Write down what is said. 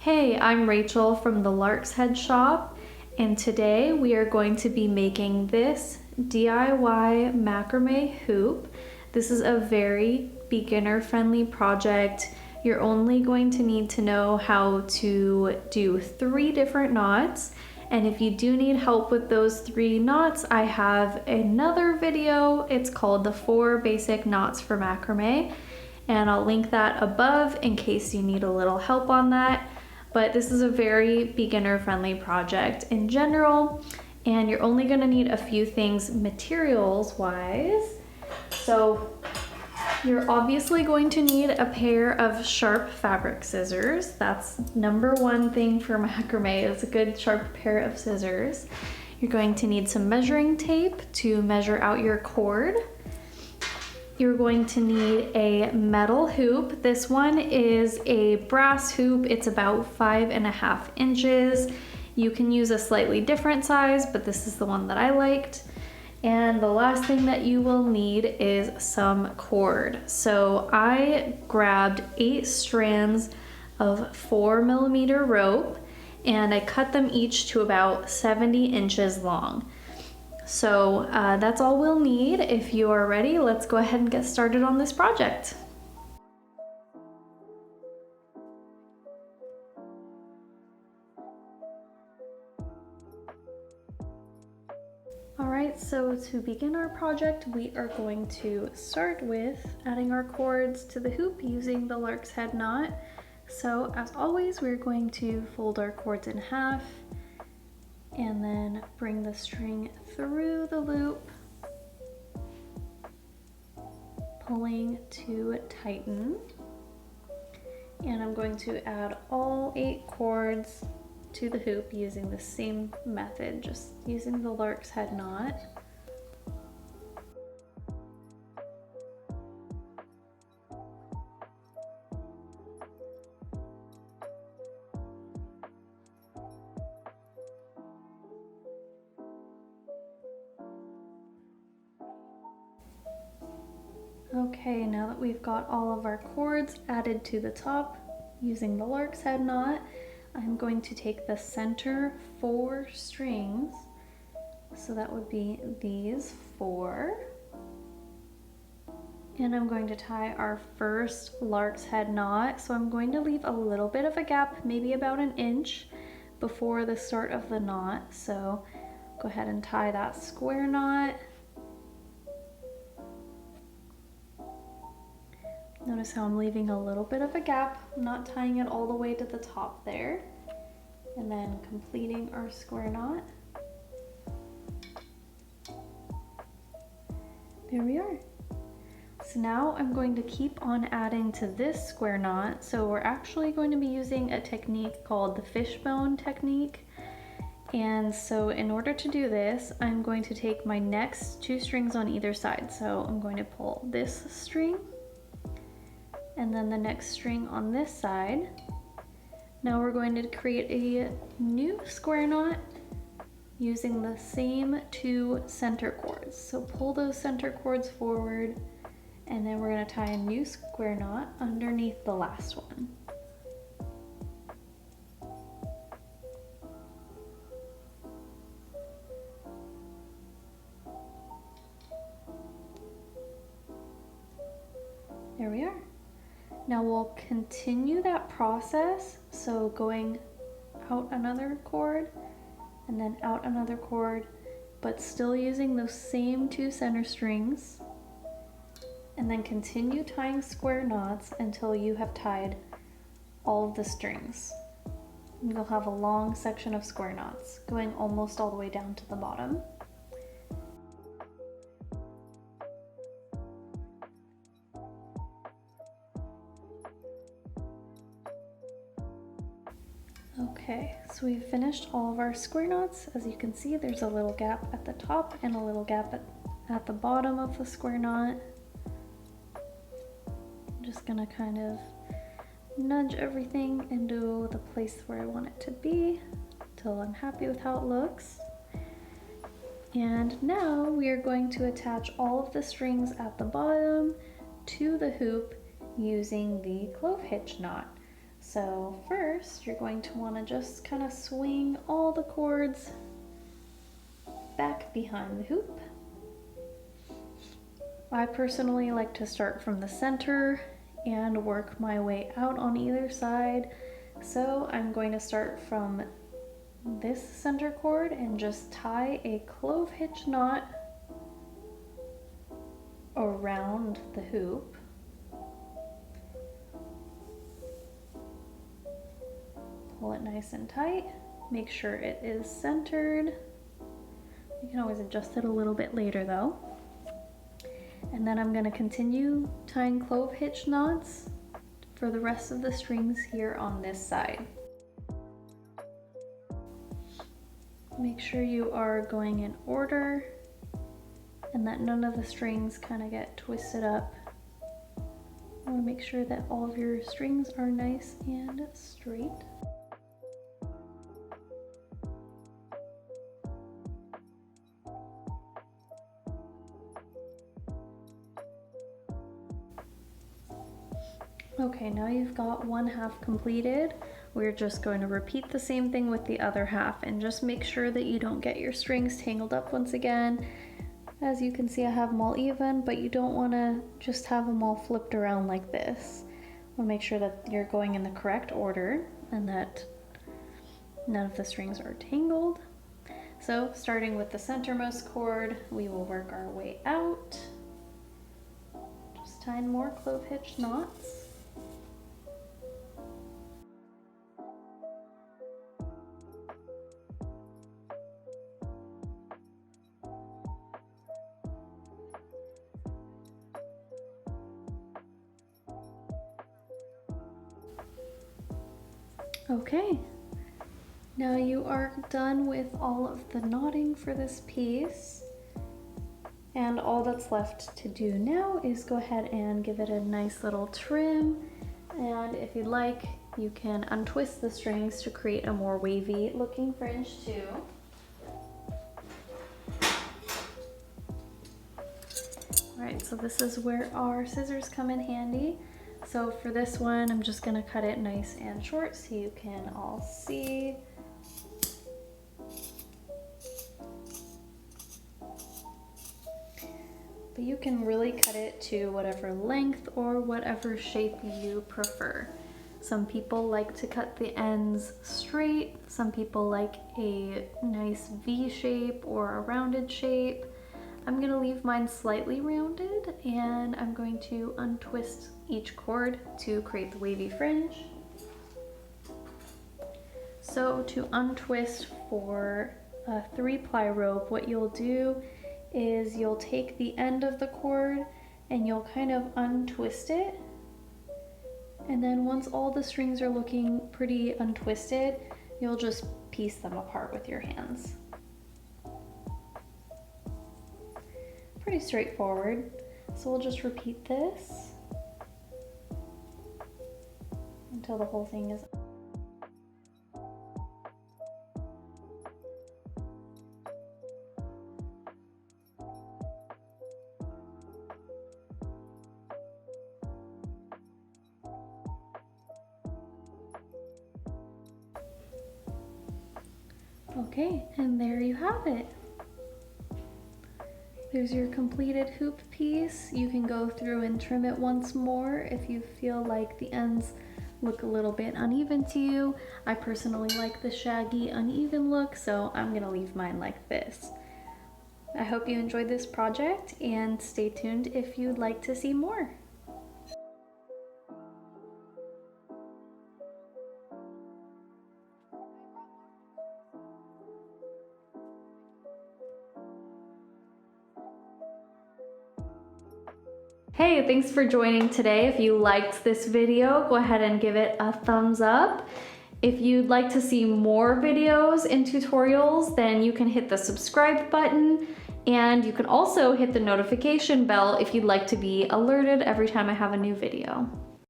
Hey, I'm Rachel from the Lark's Head Shop, and today we are going to be making this DIY macrame hoop. This is a very beginner-friendly project. You're only going to need to know how to do 3 different knots, and if you do need help with those 3 knots, I have another video. It's called the 4 Basic Knots for Macrame, and I'll link that above in case you need a little help on that. But this is a very beginner-friendly project in general, and you're only gonna need a few things materials-wise. So you're obviously going to need a pair of sharp fabric scissors. That's number 1 thing for macrame, is a good sharp pair of scissors. You're going to need some measuring tape to measure out your cord. You're going to need a metal hoop. This one is a brass hoop. It's about 5.5 inches. You can use a slightly different size, but this is the one that I liked. And the last thing that you will need is some cord. So I grabbed 8 strands of 4mm rope, and I cut them each to about 70 inches long. So that's all we'll need. If you are ready, let's go ahead and get started on this project. Alright, so to begin our project, we are going to start with adding our cords to the hoop using the Lark's Head knot. So as always, we're going to fold our cords in half and then bring the string through the loop, pulling to tighten. And I'm going to add all 8 cords to the hoop using the same method, just using the Lark's Head knot. Okay, now that we've got all of our cords added to the top using the Lark's Head knot, I'm going to take the center 4 strings, so that would be these 4, and I'm going to tie our first Lark's Head knot. So I'm going to leave a little bit of a gap, maybe about 1 inch before the start of the knot. So go ahead and tie that square knot. Notice how I'm leaving a little bit of a gap. I'm not tying it all the way to the top there. And then completing our square knot. There we are. So now I'm going to keep on adding to this square knot. So we're actually going to be using a technique called the fishbone technique. And so in order to do this, I'm going to take my next 2 strings on either side. So I'm going to pull this string and then the next string on this side. Now we're going to create a new square knot using the same 2 center cords. So pull those center cords forward, and then we're going to tie a new square knot underneath the last one. There we are. Now we'll continue that process, so going out another cord and then out another cord, but still using those same 2 center strings, and then continue tying square knots until you have tied all of the strings. And you'll have a long section of square knots going almost all the way down to the bottom. Okay, so we've finished all of our square knots. As you can see, there's a little gap at the top and a little gap at the bottom of the square knot. I'm just gonna kind of nudge everything into the place where I want it to be until I'm happy with how it looks. And now we are going to attach all of the strings at the bottom to the hoop using the clove hitch knot. So first, you're going to want to just kind of swing all the cords back behind the hoop. I personally like to start from the center and work my way out on either side. So I'm going to start from this center cord and just tie a clove hitch knot around the hoop. Pull it nice and tight. Make sure it is centered. You can always adjust it a little bit later though. And then I'm going to continue tying clove hitch knots for the rest of the strings here on this side. Make sure you are going in order and that none of the strings kind of get twisted up. I want to make sure that all of your strings are nice and straight. Okay, now you've got one half completed. We're just going to repeat the same thing with the other half and just make sure that you don't get your strings tangled up once again. As you can see, I have them all even, but you don't want to just have them all flipped around like this. We'll make sure that you're going in the correct order and that none of the strings are tangled. So starting with the centermost cord, we will work our way out. Just tying more clove hitch knots. Okay, now you are done with all of the knotting for this piece, and all that's left to do now is go ahead and give it a nice little trim, and if you'd like, you can untwist the strings to create a more wavy looking fringe too. Alright, so this is where our scissors come in handy. So for this one, I'm just gonna cut it nice and short so you can all see. But you can really cut it to whatever length or whatever shape you prefer. Some people like to cut the ends straight. Some people like a nice V shape or a rounded shape. I'm gonna leave mine slightly rounded and I'm going to untwist each cord to create the wavy fringe. So to untwist for a 3-ply rope, what you'll do is you'll take the end of the cord and you'll kind of untwist it. And then once all the strings are looking pretty untwisted, you'll just piece them apart with your hands. Pretty straightforward. So we'll just repeat this until the whole thing is okay, and there you have it. There's your completed hoop piece. You can go through and trim it once more if you feel like the ends look a little bit uneven to you. I personally like the shaggy, uneven look, so I'm gonna leave mine like this. I hope you enjoyed this project and stay tuned if you'd like to see more. Hey, thanks for joining today. If you liked this video, go ahead and give it a thumbs up. If you'd like to see more videos and tutorials, then you can hit the subscribe button, and you can also hit the notification bell if you'd like to be alerted every time I have a new video.